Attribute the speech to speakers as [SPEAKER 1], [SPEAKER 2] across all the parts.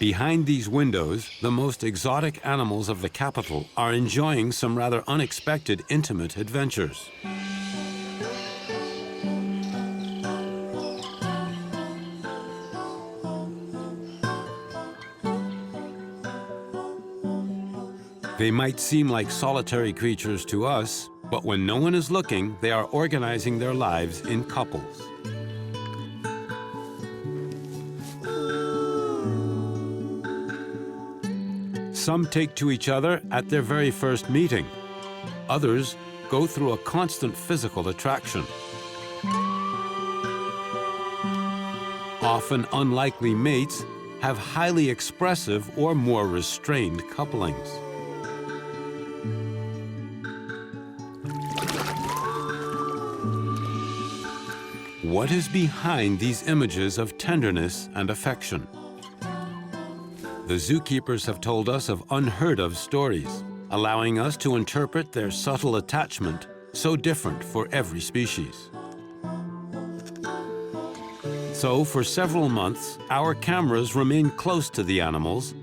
[SPEAKER 1] Behind these windows, the most exotic animals of the capital are enjoying some rather unexpected intimate adventures. They might seem like solitary creatures to us, but when no one is looking, they are organizing their lives in couples. Some take to each other at their very first meeting. Others go through a constant physical attraction. Often unlikely mates have highly expressive or more restrained couplings. What is behind these images of tenderness and affection? The zookeepers have told us of unheard-of stories, allowing us to interpret their subtle attachment, so different for every species. So, for several months, our cameras remain close to the animals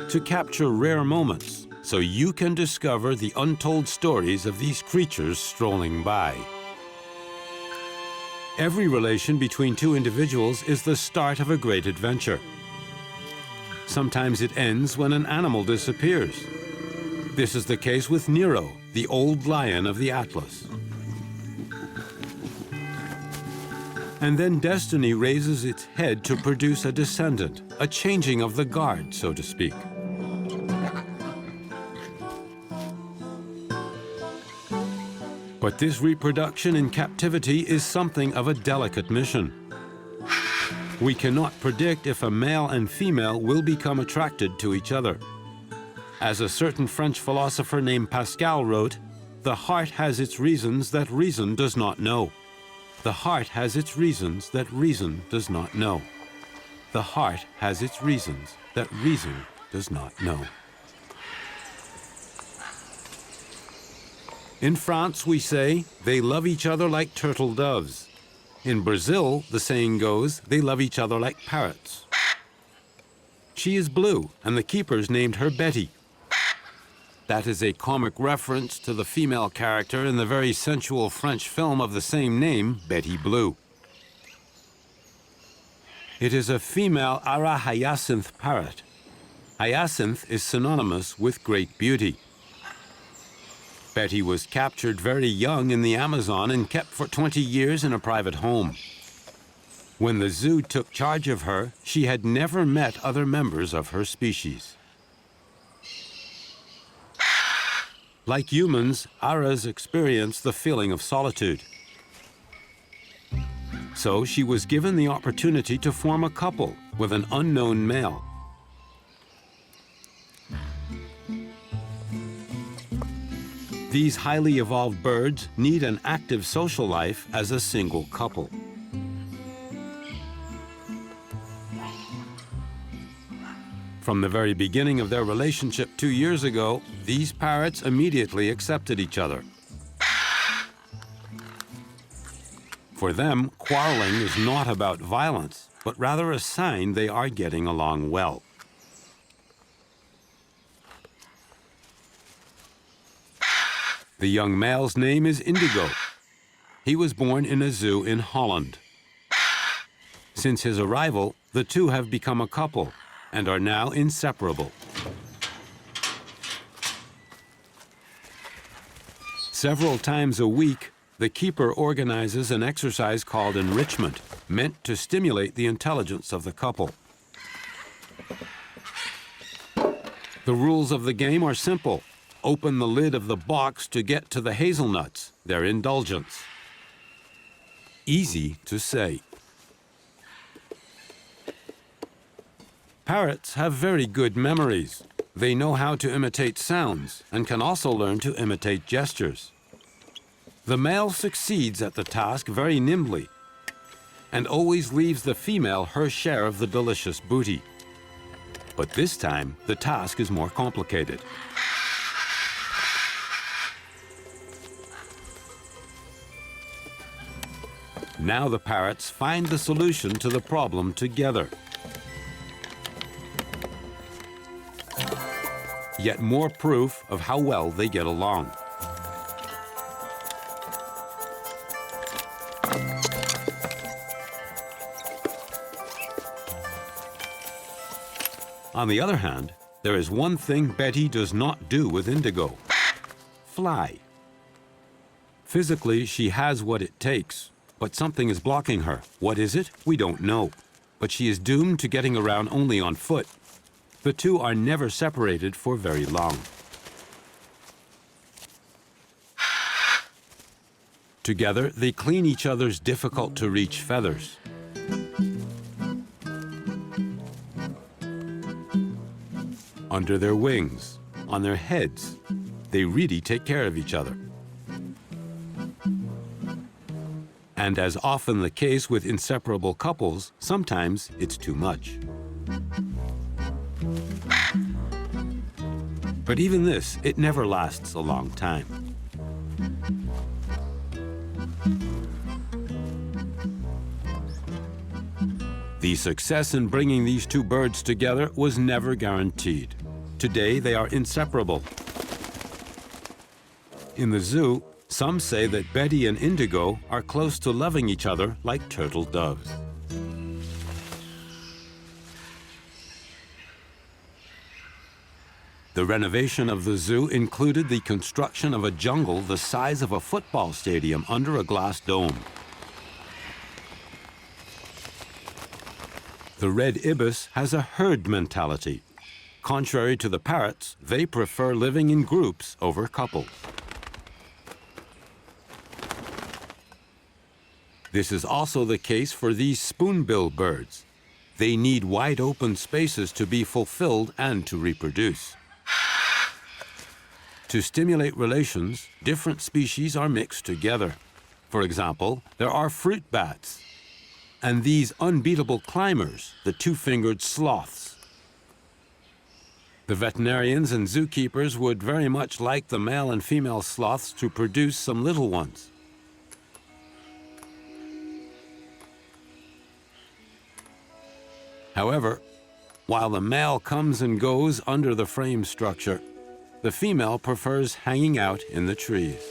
[SPEAKER 1] to capture rare moments, so you can discover the untold stories of these creatures strolling by. Every relation between two individuals is the start of a great adventure. Sometimes it ends when an animal disappears. This is the case with Nero, the old lion of the Atlas. And then destiny raises its head to produce a descendant, a changing of the guard, so to speak. But this reproduction in captivity is something of a delicate mission. We cannot predict if a male and female will become attracted to each other. As a certain French philosopher named Pascal wrote, "The heart has its reasons that reason does not know. The heart has its reasons that reason does not know. The heart has its reasons that reason does not know." In France, we say, "They love each other like turtle doves." In Brazil, the saying goes, "They love each other like parrots." She is blue, and the keepers named her Betty. That is a comic reference to the female character in the very sensual French film of the same name, Betty Blue. It is a female Ara hyacinth parrot. Hyacinth is synonymous with great beauty. Betty was captured very young in the Amazon and kept for 20 years in a private home. When the zoo took charge of her, she had never met other members of her species. Like humans, Aras experience the feeling of solitude. So she was given the opportunity to form a couple with an unknown male. These highly evolved birds need an active social life as a single couple. From the very beginning of their relationship 2 years ago, these parrots immediately accepted each other. For them, quarreling is not about violence, but rather a sign they are getting along well. The young male's name is Indigo. He was born in a zoo in Holland. Since his arrival, the two have become a couple and are now inseparable. Several times a week, the keeper organizes an exercise called enrichment, meant to stimulate the intelligence of the couple. The rules of the game are simple. Open the lid of the box to get to the hazelnuts, their indulgence. Easy to say. Parrots have very good memories. They know how to imitate sounds and can also learn to imitate gestures. The male succeeds at the task very nimbly and always leaves the female her share of the delicious booty. But this time, the task is more complicated. Now the parrots find the solution to the problem together. yet more proof of how well they get along. On the other hand, there is one thing Betty does not do with Indigo: fly. Physically, she has what it takes, but something is blocking her. What is it? We don't know. But she is doomed to getting around only on foot. The two are never separated for very long. Together, they clean each other's difficult-to-reach feathers. Under their wings, on their heads, they really take care of each other. And as often the case with inseparable couples, sometimes it's too much. But even this, it never lasts a long time. The success in bringing these two birds together was never guaranteed. Today, they are inseparable. In the zoo, some say that Betty and Indigo are close to loving each other like turtle doves. The renovation of the zoo included the construction of a jungle the size of a football stadium under a glass dome. The red ibis has a herd mentality. Contrary to the parrots, they prefer living in groups over couples. This is also the case for these spoonbill birds. They need wide open spaces to be fulfilled and to reproduce. To stimulate relations, different species are mixed together. For example, there are fruit bats, and these unbeatable climbers, the two-fingered sloths. The veterinarians and zookeepers would very much like the male and female sloths to produce some little ones. However, while the male comes and goes under the frame structure, the female prefers hanging out in the trees.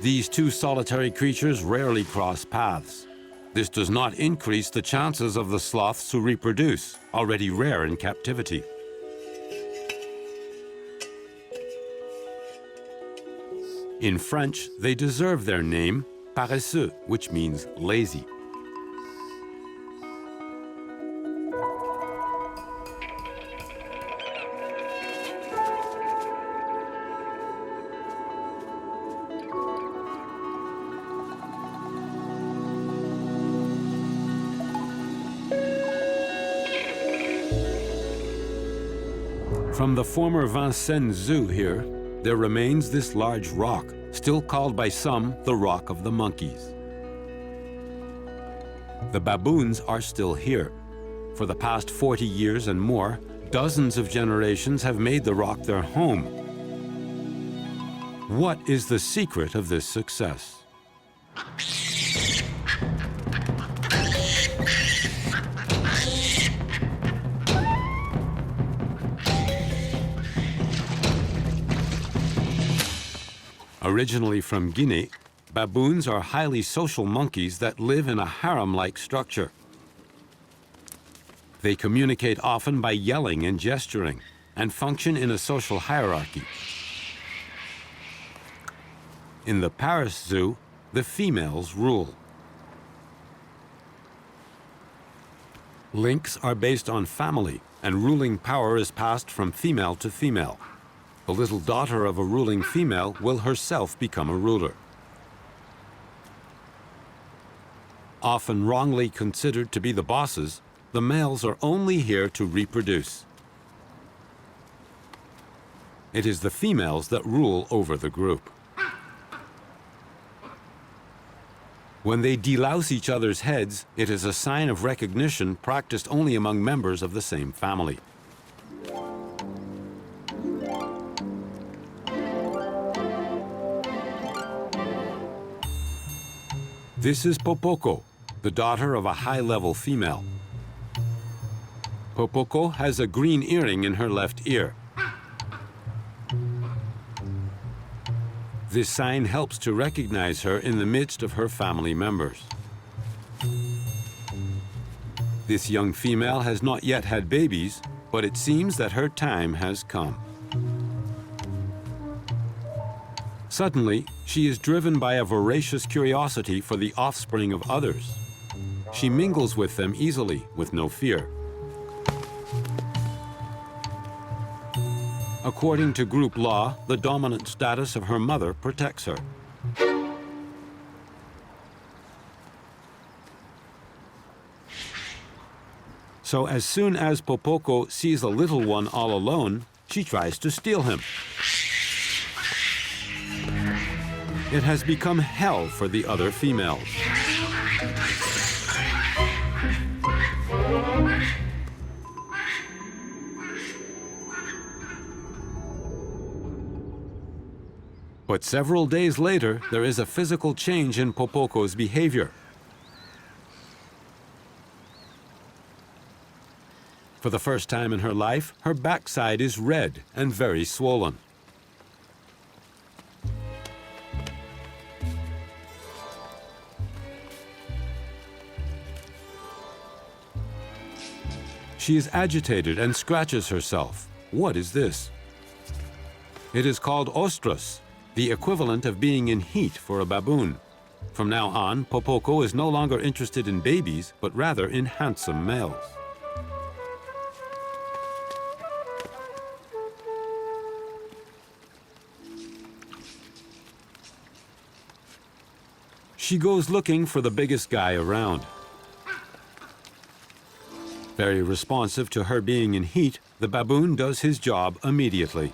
[SPEAKER 1] These two solitary creatures rarely cross paths. This does not increase the chances of the sloths to reproduce, already rare in captivity. In French, they deserve their name, paresseux, which means lazy. From the former Vincennes Zoo here, there remains this large rock, still called by some the Rock of the Monkeys. The baboons are still here. For the past 40 years and more, dozens of generations have made the rock their home. What is the secret of this success? Originally from Guinea, baboons are highly social monkeys that live in a harem-like structure. They communicate often by yelling and gesturing, and function in a social hierarchy. In the Paris Zoo, the females rule. Links are based on family, and ruling power is passed from female to female. The little daughter of a ruling female will herself become a ruler. Often wrongly considered to be the bosses, the males are only here to reproduce. It is the females that rule over the group. When they delouse each other's heads, it is a sign of recognition practiced only among members of the same family. This is Popoko, the daughter of a high-level female. Popoko has a green earring in her left ear. This sign helps to recognize her in the midst of her family members. This young female has not yet had babies, but it seems that her time has come. Suddenly, she is driven by a voracious curiosity for the offspring of others. She mingles with them easily, with no fear. According to group law, the dominant status of her mother protects her. So as soon as Popoko sees a little one all alone, she tries to steal him. It has become hell for the other females. But several days later, there is a physical change in Popoko's behavior. For the first time in her life, her backside is red and very swollen. She is agitated and scratches herself. What is this? It is called ostrus, the equivalent of being in heat for a baboon. From now on, Popoko is no longer interested in babies, but rather in handsome males. She goes looking for the biggest guy around. Very responsive to her being in heat, the baboon does his job immediately.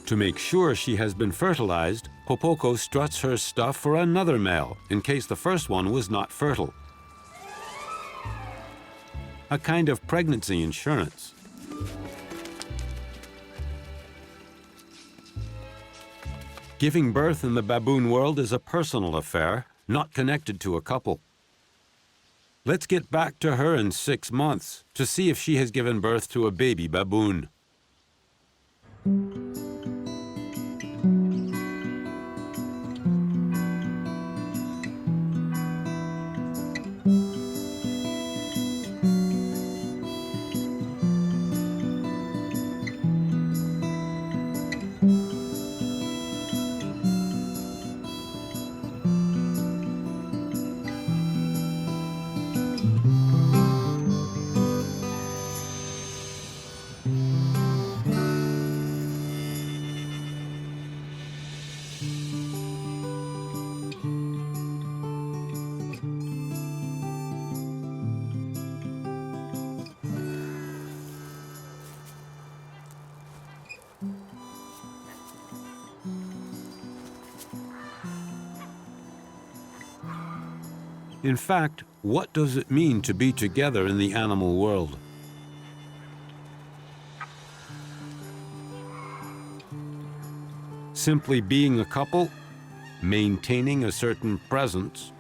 [SPEAKER 1] To make sure she has been fertilized, Popoko struts her stuff for another male in case the first one was not fertile. A kind of pregnancy insurance. Giving birth in the baboon world is a personal affair, not connected to a couple. Let's get back to her in 6 months to see if she has given birth to a baby baboon. In fact, what does it mean to be together in the animal world? Simply being a couple, maintaining a certain presence,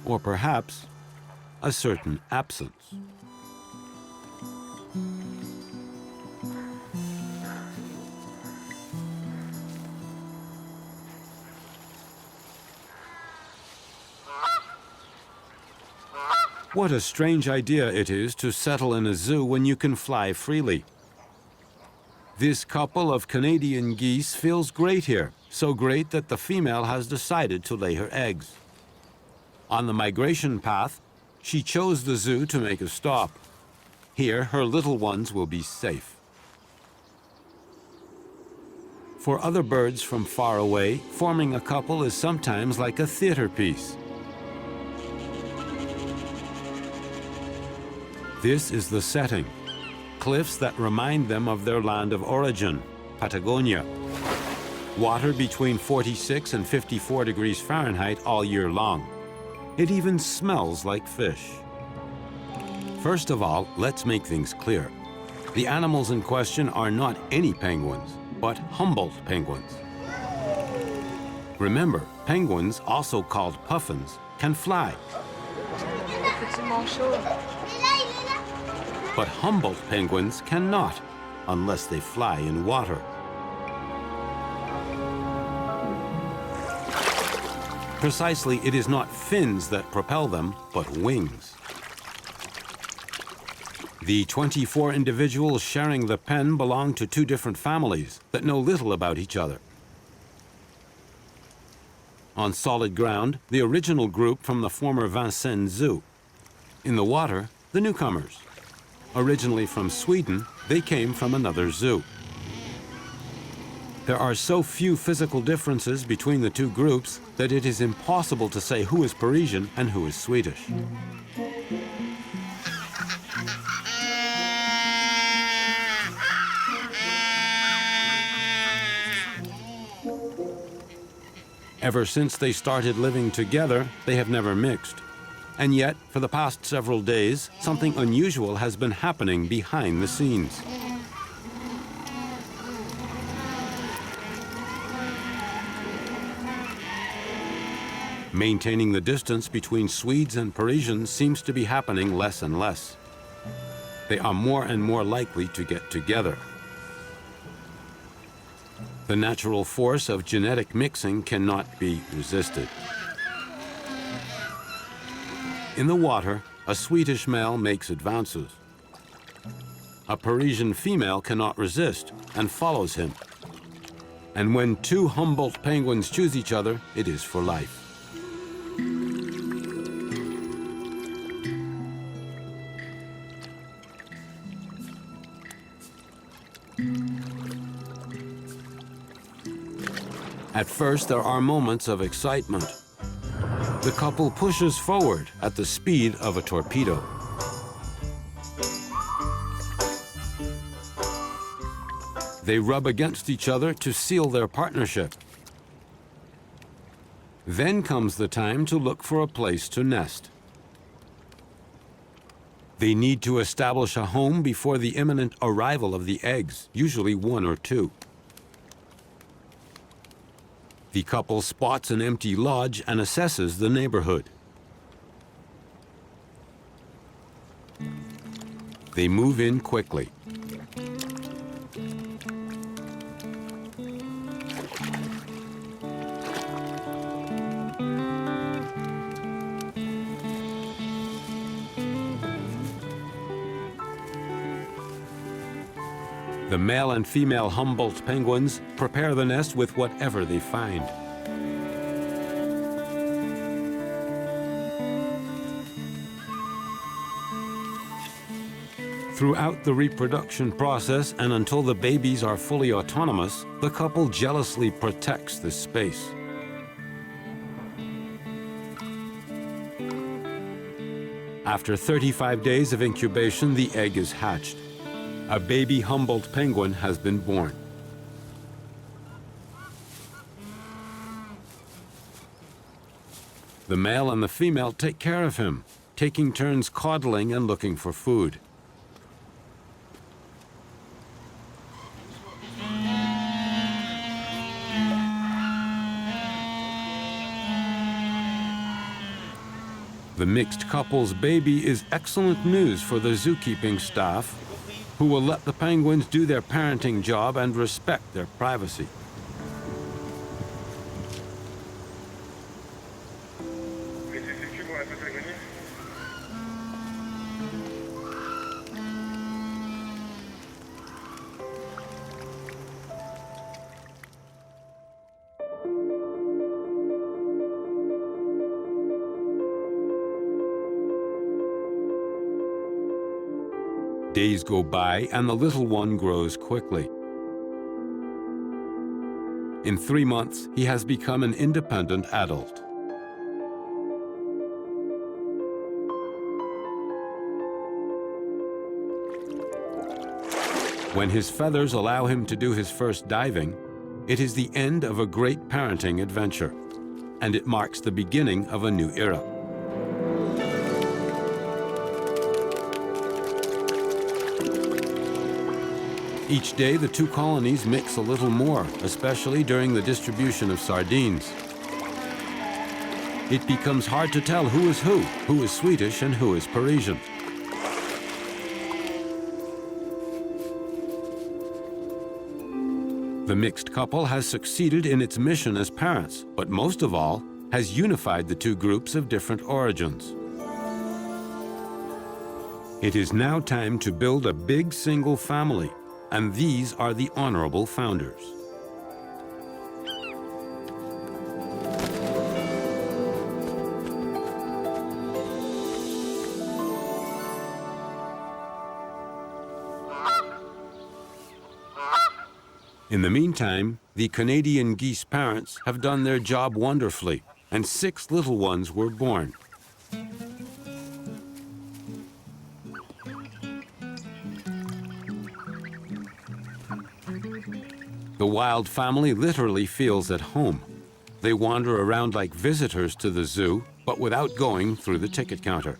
[SPEAKER 1] or perhaps a certain absence. What a strange idea it is to settle in a zoo when you can fly freely. This couple of Canadian geese feels great here, so great that the female has decided to lay her eggs. On the migration path, she chose the zoo to make a stop. Here, her little ones will be safe. For other birds from far away, forming a couple is sometimes like a theater piece. This is the setting. Cliffs that remind them of their land of origin, Patagonia. Water between 46 and 54 degrees Fahrenheit all year long. It even smells like fish. First of all, let's make things clear. The animals in question are not any penguins, but Humboldt penguins. Remember, penguins, also called puffins, can fly. But Humboldt penguins cannot, unless they fly in water. Precisely, it is not fins that propel them, but wings. The 24 individuals sharing the pen belong to two different families that know little about each other. On solid ground, the original group from the former Vincennes Zoo. In the water, the newcomers. Originally from Sweden, they came from another zoo. There are so few physical differences between the two groups that it is impossible to say who is Parisian and who is Swedish. Ever since they started living together, they have never mixed. And yet, for the past several days, something unusual has been happening behind the scenes. Maintaining the distance between Swedes and Parisians seems to be happening less and less. They are more and more likely to get together. The natural force of genetic mixing cannot be resisted. In the water, a Swedish male makes advances. A Parisian female cannot resist and follows him. And when two Humboldt penguins choose each other, it is for life. At first, there are moments of excitement. The couple pushes forward at the speed of a torpedo. They rub against each other to seal their partnership. Then comes the time to look for a place to nest. They need to establish a home before the imminent arrival of the eggs, usually one or two. The couple spots an empty lodge and assesses the neighborhood. They move in quickly. The male and female Humboldt penguins prepare the nest with whatever they find. Throughout the reproduction process and until the babies are fully autonomous, the couple jealously protects this space. After 35 days of incubation, the egg is hatched. A baby Humboldt penguin has been born. The male and the female take care of him, taking turns coddling and looking for food. The mixed couple's baby is excellent news for the zookeeping staff, who will let the penguins do their parenting job and respect their privacy. Days go by and the little one grows quickly. In 3 months, he has become an independent adult. When his feathers allow him to do his first diving, it is the end of a great parenting adventure, and it marks the beginning of a new era. Each day, the two colonies mix a little more, especially during the distribution of sardines. it becomes hard to tell who is Swedish and who is Parisian. The mixed couple has succeeded in its mission as parents, but most of all, has unified the two groups of different origins. It is now time to build a big single family, and these are the honorable founders. In the meantime, the Canadian geese parents have done their job wonderfully, and 6 little ones were born. The wild family literally feels at home. They wander around like visitors to the zoo, but without going through the ticket counter.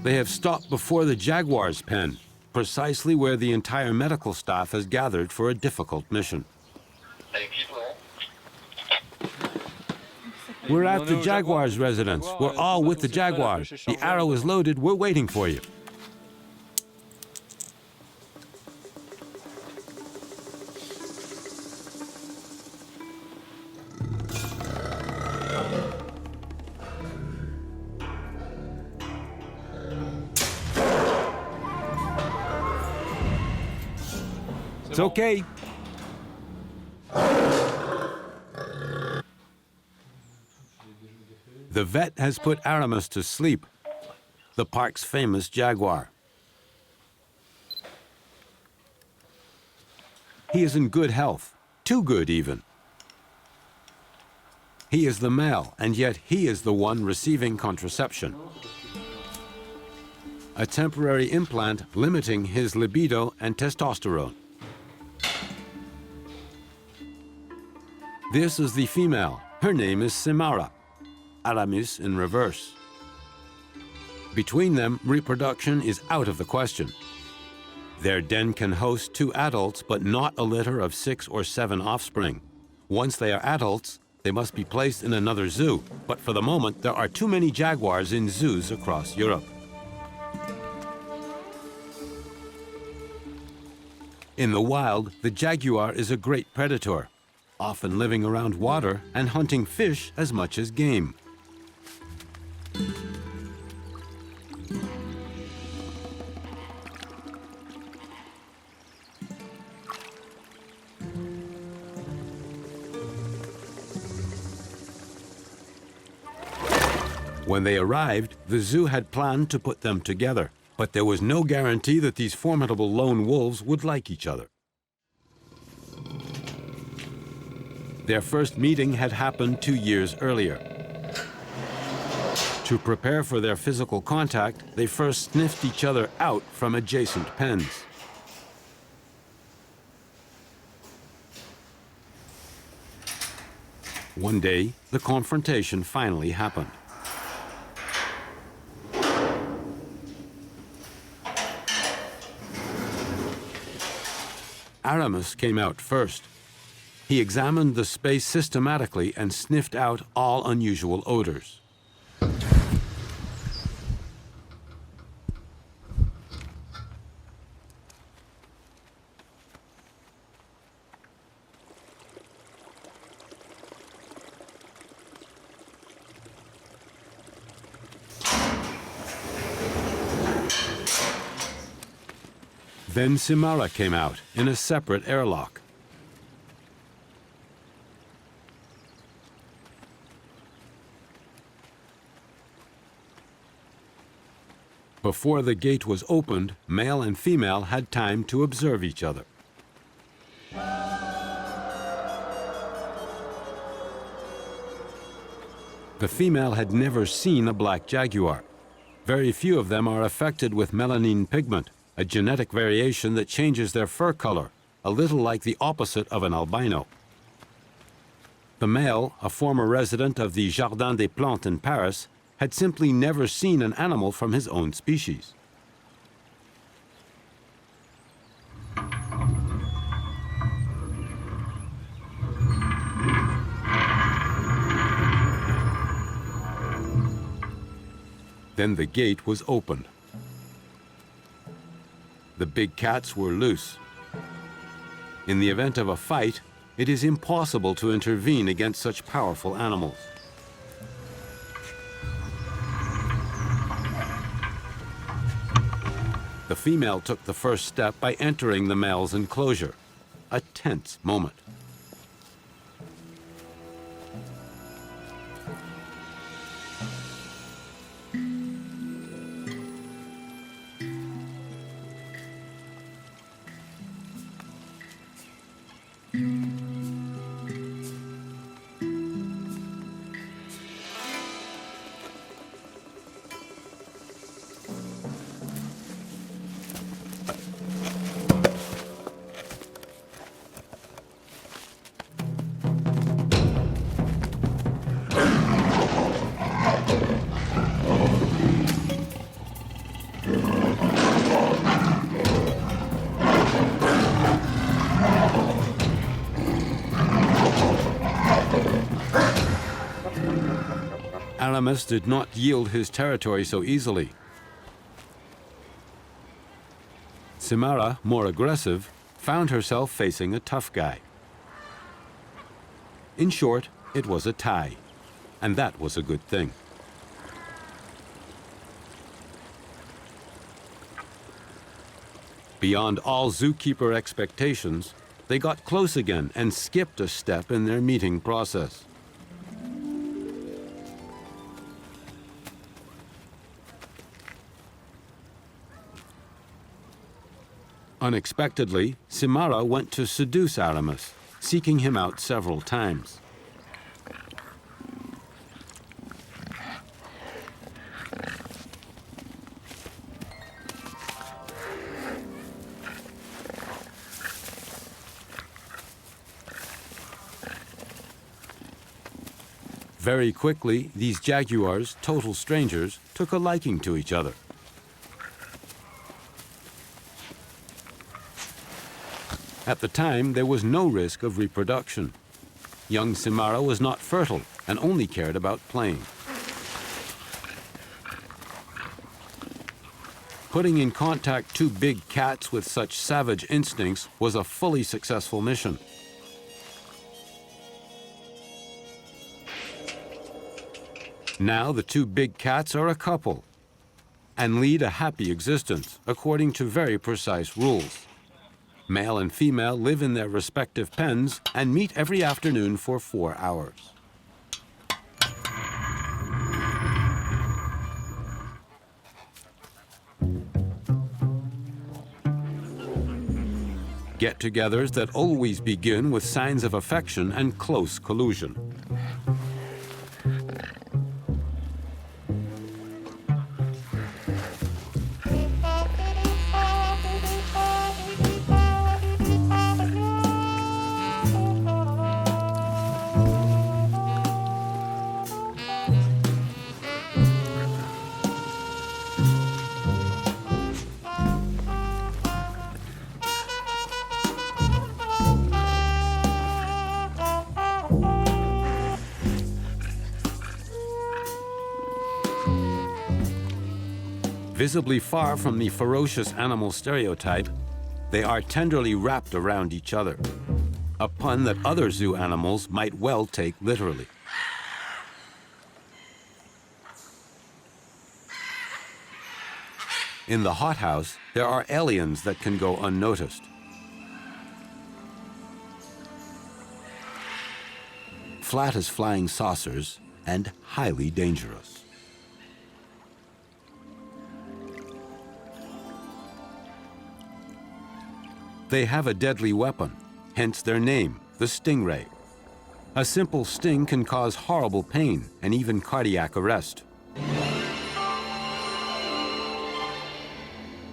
[SPEAKER 1] They have stopped before the jaguar's pen, precisely where the entire medical staff has gathered for a difficult mission. We're at the jaguar's residence. We're all with the jaguars. The arrow is loaded. We're waiting for you. It's okay. The vet has put Aramis to sleep, the park's famous jaguar. He is in good health, too good even. He is the male, and yet he is the one receiving contraception. A temporary implant limiting his libido and testosterone. This is the female. Her name is Simara. Aramis in reverse. Between them, reproduction is out of the question. Their den can host 2 adults, but not a litter of 6 or 7 offspring. Once they are adults, they must be placed in another zoo. But for the moment, there are too many jaguars in zoos across Europe. In the wild, the jaguar is a great predator, often living around water and hunting fish as much as game. When they arrived, the zoo had planned to put them together, but there was no guarantee that these formidable lone wolves would like each other. Their first meeting had happened 2 years earlier. To prepare for their physical contact, they first sniffed each other out from adjacent pens. One day, the confrontation finally happened. Aramis came out first. He examined the space systematically and sniffed out all unusual odors. Then Simara came out in a separate airlock. Before the gate was opened, male and female had time to observe each other. The female had never seen a black jaguar. Very few of them are affected with melanin pigment, a genetic variation that changes their fur color, a little like the opposite of an albino. The male, a former resident of the Jardin des Plantes in Paris, had simply never seen an animal from his own species. Then the gate was opened. The big cats were loose. In the event of a fight, it is impossible to intervene against such powerful animals. The female took the first step by entering the male's enclosure. A tense moment. Aramis did not yield his territory so easily. Simara, more aggressive, found herself facing a tough guy. In short, it was a tie, and that was a good thing. Beyond all zookeeper expectations, they got close again and skipped a step in their meeting process. Unexpectedly, Simara went to seduce Aramis, seeking him out several times. Very quickly, these jaguars, total strangers, took a liking to each other. At the time, there was no risk of reproduction. Young Simara was not fertile and only cared about playing. Putting in contact two big cats with such savage instincts was a fully successful mission. Now the two big cats are a couple and lead a happy existence according to very precise rules. Male and female live in their respective pens and meet every afternoon for 4 hours. Get-togethers that always begin with signs of affection and close collusion. Visibly far from the ferocious animal stereotype, they are tenderly wrapped around each other, a pun that other zoo animals might well take literally. In the hothouse, there are aliens that can go unnoticed. Flat as flying saucers and highly dangerous. They have a deadly weapon, hence their name, the stingray. A simple sting can cause horrible pain and even cardiac arrest.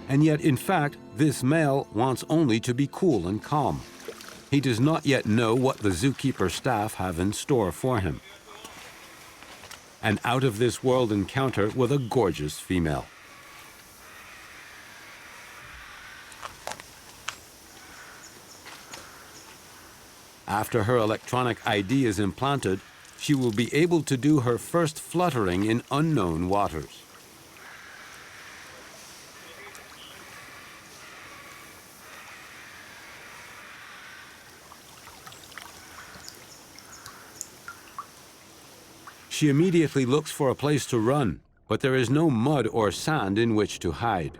[SPEAKER 1] And yet, in fact, this male wants only to be cool and calm. He does not yet know what the zookeeper staff have in store for him. An out-of-this-world encounter with a gorgeous female. After her electronic ID is implanted, she will be able to do her first fluttering in unknown waters. She immediately looks for a place to run, but there is no mud or sand in which to hide.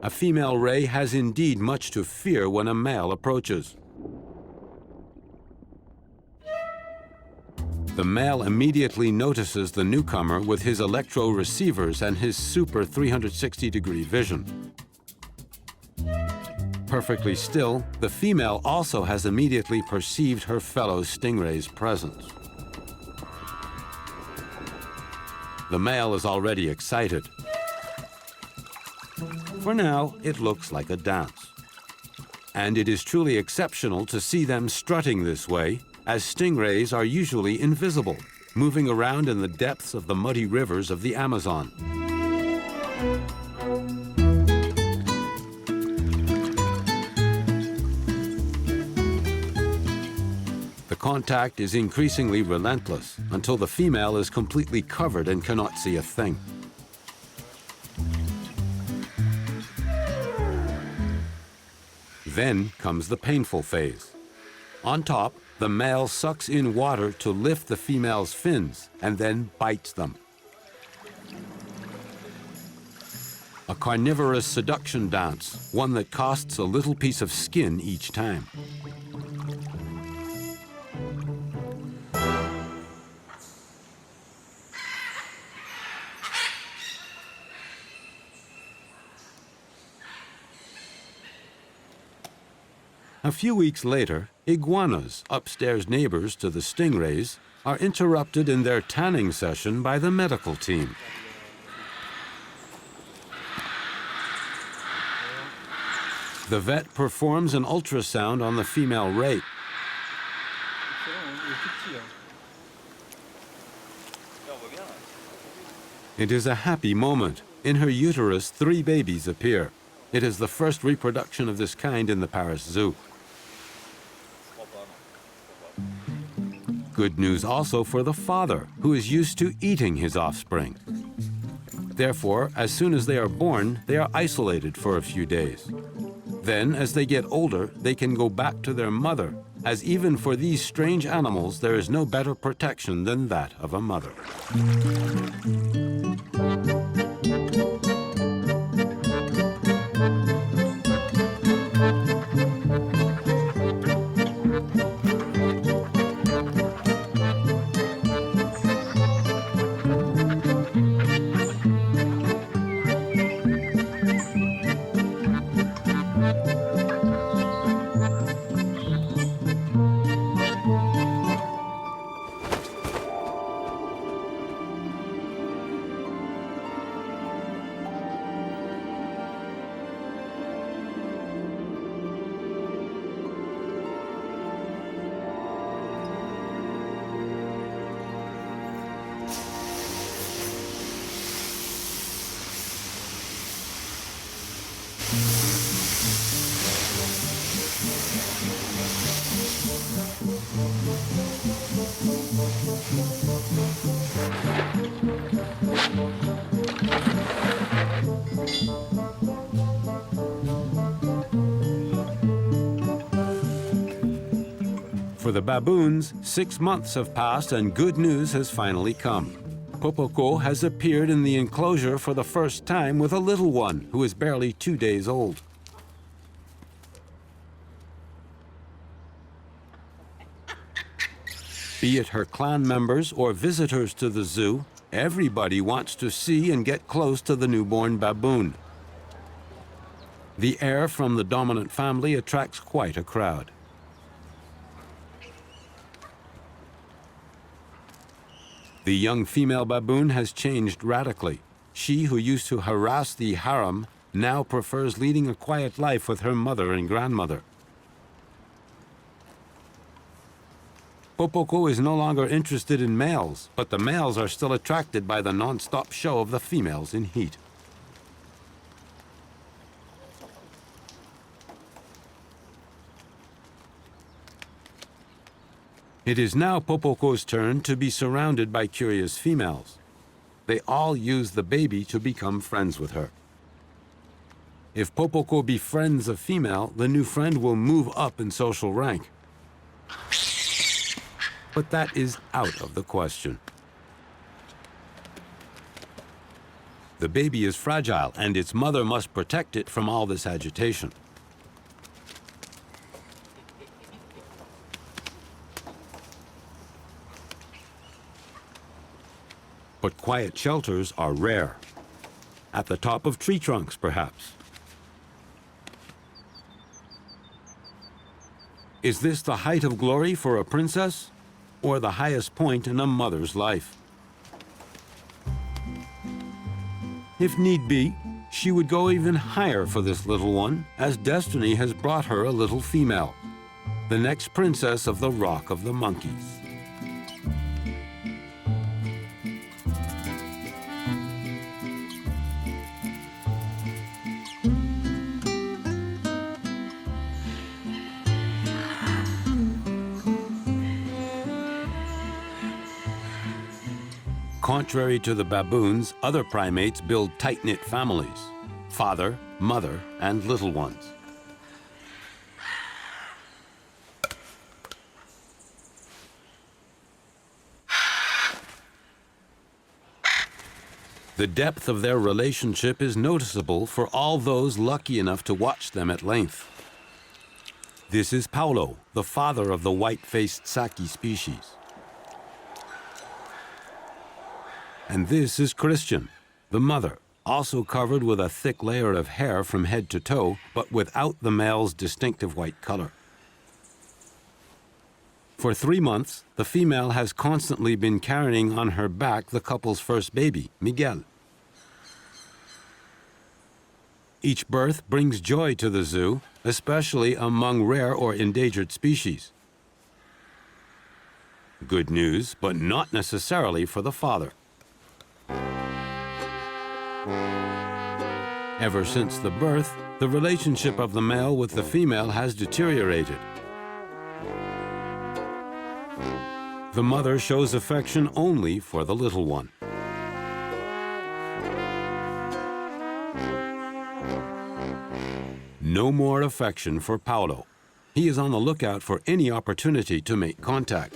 [SPEAKER 1] A female ray has indeed much to fear when a male approaches. The male immediately notices the newcomer with his electro receivers and his super 360-degree vision. Perfectly still, the female also has immediately perceived her fellow stingray's presence. The male is already excited. For now, it looks like a dance. And it is truly exceptional to see them strutting this way, as stingrays are usually invisible, moving around in the depths of the muddy rivers of the Amazon. The contact is increasingly relentless until the female is completely covered and cannot see a thing. Then comes the painful phase. On top, the male sucks in water to lift the female's fins and then bites them. A carnivorous seduction dance, one that costs a little piece of skin each time. A few weeks later, iguanas, upstairs neighbors to the stingrays, are interrupted in their tanning session by the medical team. The vet performs an ultrasound on the female ray. It is a happy moment. In her uterus, 3 babies appear. It is the first reproduction of this kind in the Paris Zoo. Good news also for the father, who is used to eating his offspring. Therefore, as soon as they are born, they are isolated for a few days. Then, as they get older, they can go back to their mother, as even for these strange animals, there is no better protection than that of a mother. For the baboons, 6 months have passed and good news has finally come. Popoko has appeared in the enclosure for the first time with a little one who is barely 2 days old. Be it her clan members or visitors to the zoo, everybody wants to see and get close to the newborn baboon. The heir from the dominant family attracts quite a crowd. The young female baboon has changed radically. She, who used to harass the harem, now prefers leading a quiet life with her mother and grandmother. Popoko is no longer interested in males, but the males are still attracted by the non-stop show of the females in heat. It is now Popoko's turn to be surrounded by curious females. They all use the baby to become friends with her. If Popoko befriends a female, the new friend will move up in social rank. but that is out of the question. The baby is fragile, and its mother must protect it from all this agitation. But quiet shelters are rare. At the top of tree trunks, perhaps. Is this the height of glory for a princess, or the highest point in a mother's life? If need be, she would go even higher for this little one, as destiny has brought her a little female, the next princess of the Rock of the Monkeys. Contrary to the baboons, other primates build tight-knit families: father, mother, and little ones. The depth of their relationship is noticeable for all those lucky enough to watch them at length. This is Paulo, the father of the white-faced Saki species. And this is Christian, the mother, also covered with a thick layer of hair from head to toe, but without the male's distinctive white color. For 3 months, the female has constantly been carrying on her back the couple's first baby, Miguel. Each birth brings joy to the zoo, especially among rare or endangered species. Good news, but not necessarily for the father. Ever since the birth, the relationship of the male with the female has deteriorated. The mother shows affection only for the little one. No more affection for Paulo. He is on the lookout for any opportunity to make contact.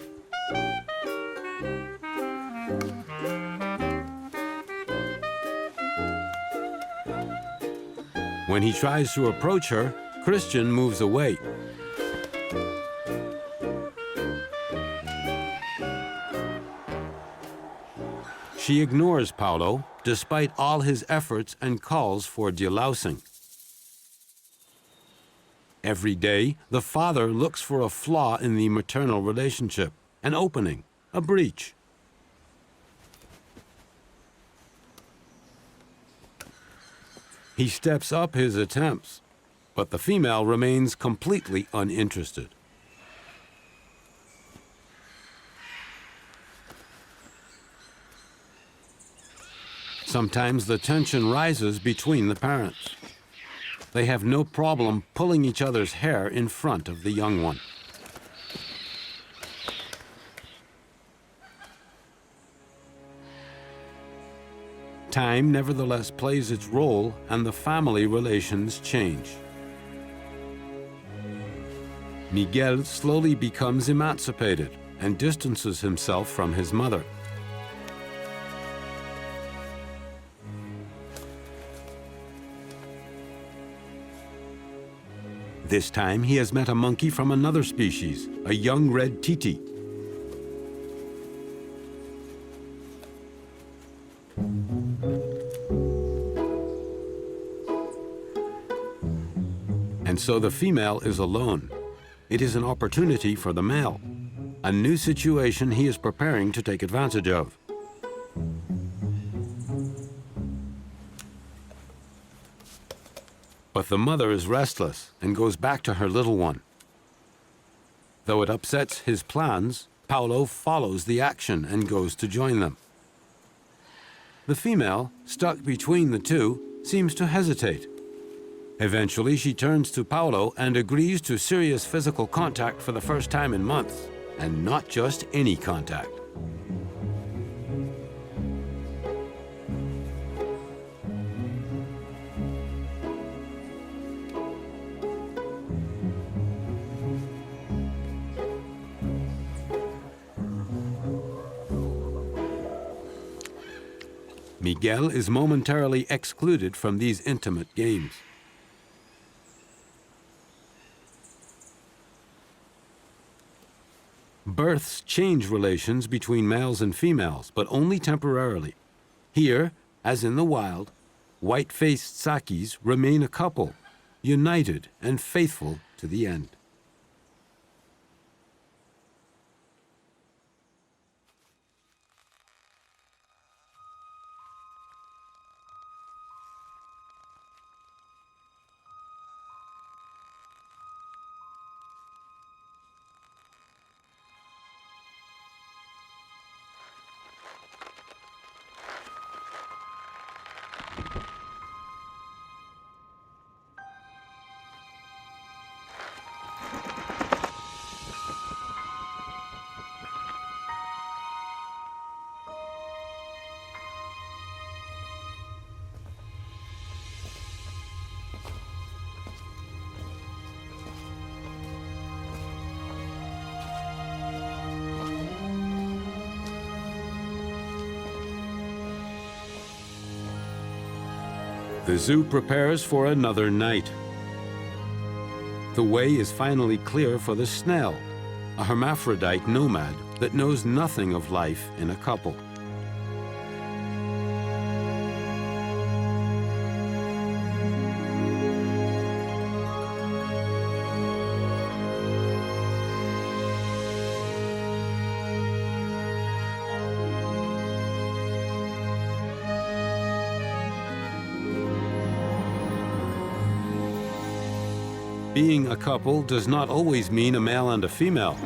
[SPEAKER 1] When he tries to approach her, Christian moves away. She ignores Paulo, despite all his efforts, and calls for delousing. Every day, the father looks for a flaw in the maternal relationship, an opening, a breach. He steps up his attempts, but the female remains completely uninterested. Sometimes the tension rises between the parents. They have no problem pulling each other's hair in front of the young one. Time nevertheless plays its role, and the family relations change. Miguel slowly becomes emancipated and distances himself from his mother. This time he has met a monkey from another species, a young red titi. And so the female is alone. It is an opportunity for the male, a new situation he is preparing to take advantage of. But the mother is restless and goes back to her little one. Though it upsets his plans, Paulo follows the action and goes to join them. The female, stuck between the two, seems to hesitate. Eventually, she turns to Paulo and agrees to serious physical contact for the first time in months, and not just any contact. Miguel is momentarily excluded from these intimate games. Births change relations between males and females, but only temporarily. Here, as in the wild, white-faced Sakis remain a couple, united and faithful to the end. The zoo prepares for another night. The way is finally clear for the snail, a hermaphrodite nomad that knows nothing of life in a couple. Being a couple does not always mean a male and a female.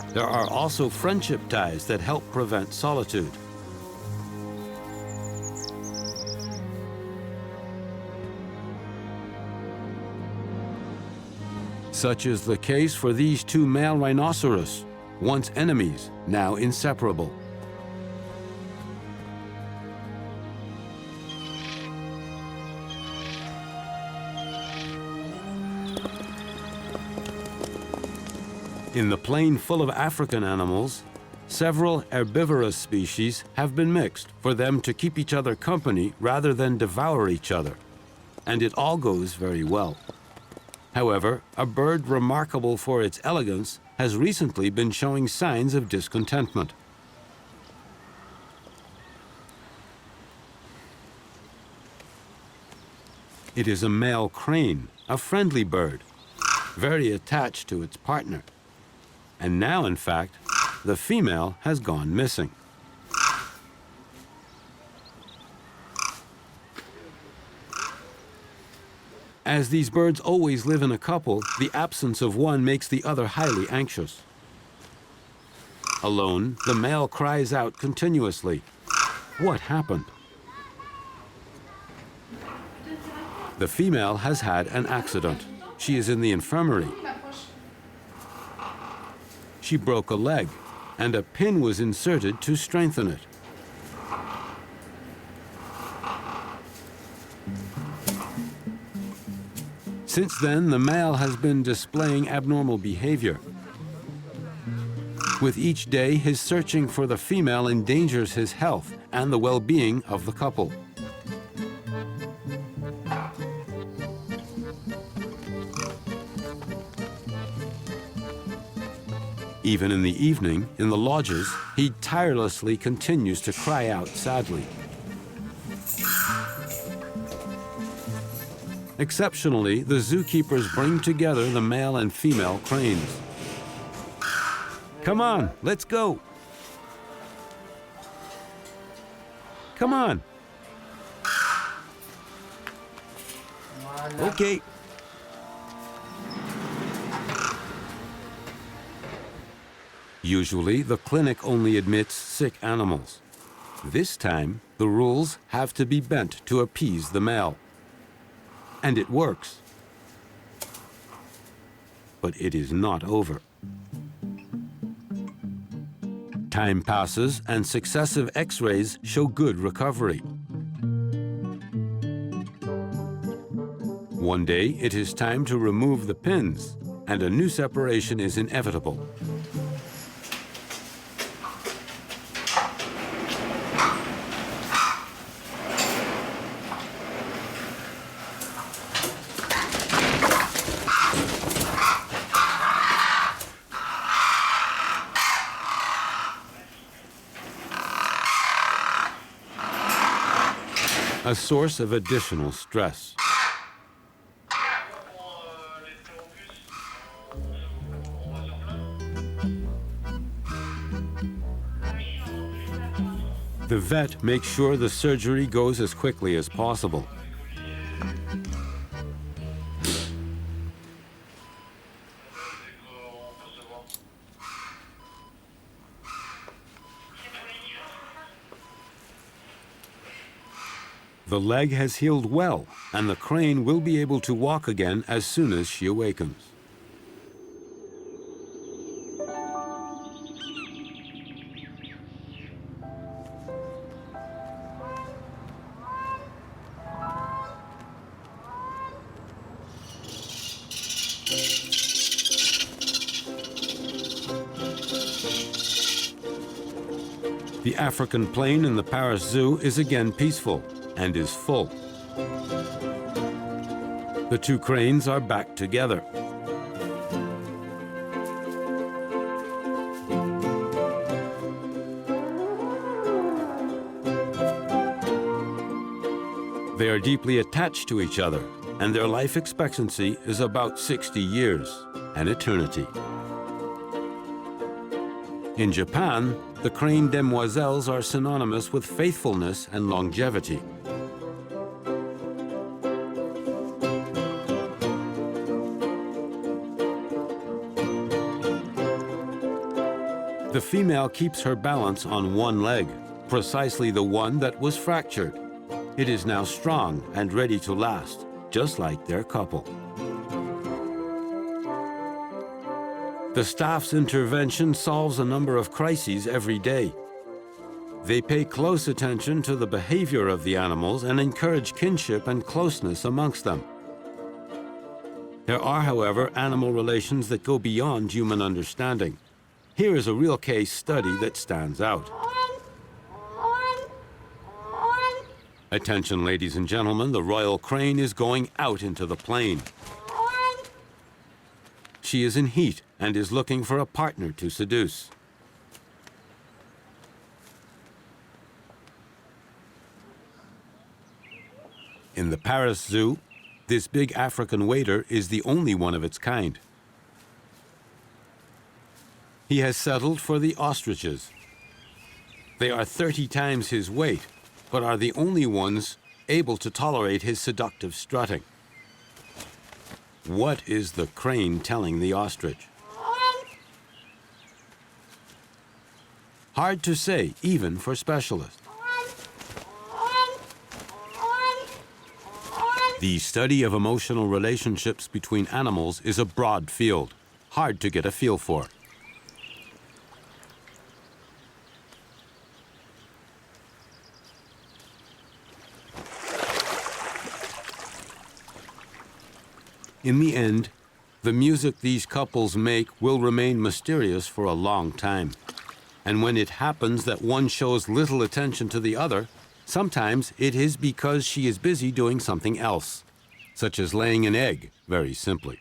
[SPEAKER 1] There are also friendship ties that help prevent solitude. Such is the case for these two male rhinoceros, once enemies, now inseparable. In the plain full of African animals, several herbivorous species have been mixed for them to keep each other company rather than devour each other. And it all goes very well. However, a bird remarkable for its elegance has recently been showing signs of discontentment. It is a male crane, a friendly bird, very attached to its partner. And now, in fact, the female has gone missing. As these birds always live in a couple, the absence of one makes the other highly anxious. Alone, the male cries out continuously, "What happened?" The female has had an accident. She is in the infirmary. She broke a leg, and a pin was inserted to strengthen it. Since then, the male has been displaying abnormal behavior. With each day, his searching for the female endangers his health and the well-being of the couple. Even in the evening, in the lodges, he tirelessly continues to cry out sadly. Exceptionally, the zookeepers bring together the male and female cranes. Come on, let's go. Come on. Okay. Usually, the clinic only admits sick animals. This time, the rules have to be bent to appease the male. And it works. But it is not over. Time passes and successive X-rays show good recovery. One day, it is time to remove the pins, and a new separation is inevitable. a source of additional stress. The vet makes sure the surgery goes as quickly as possible. The leg has healed well, and the crane will be able to walk again as soon as she awakens. The African plain in the Paris Zoo is again peaceful and is full. The two cranes are back together. They are deeply attached to each other, and their life expectancy is about 60 years, an eternity. In Japan, the crane demoiselles are synonymous with faithfulness and longevity. The female keeps her balance on one leg, precisely the one that was fractured. It is now strong and ready to last, just like their couple. The staff's intervention solves a number of crises every day. They pay close attention to the behavior of the animals and encourage kinship and closeness amongst them. There are, however, animal relations that go beyond human understanding. Here is a real case study that stands out. Attention, ladies and gentlemen, the royal crane is going out into the plain. She is in heat and is looking for a partner to seduce. In the Paris Zoo, this big African waiter is the only one of its kind. He has settled for the ostriches. They are 30 times his weight, but are the only ones able to tolerate his seductive strutting. What is the crane telling the ostrich? Hard to say, even for specialists. The study of emotional relationships between animals is a broad field, hard to get a feel for. In the end, the music these couples make will remain mysterious for a long time. And when it happens that one shows little attention to the other, sometimes it is because she is busy doing something else, such as laying an egg, very simply.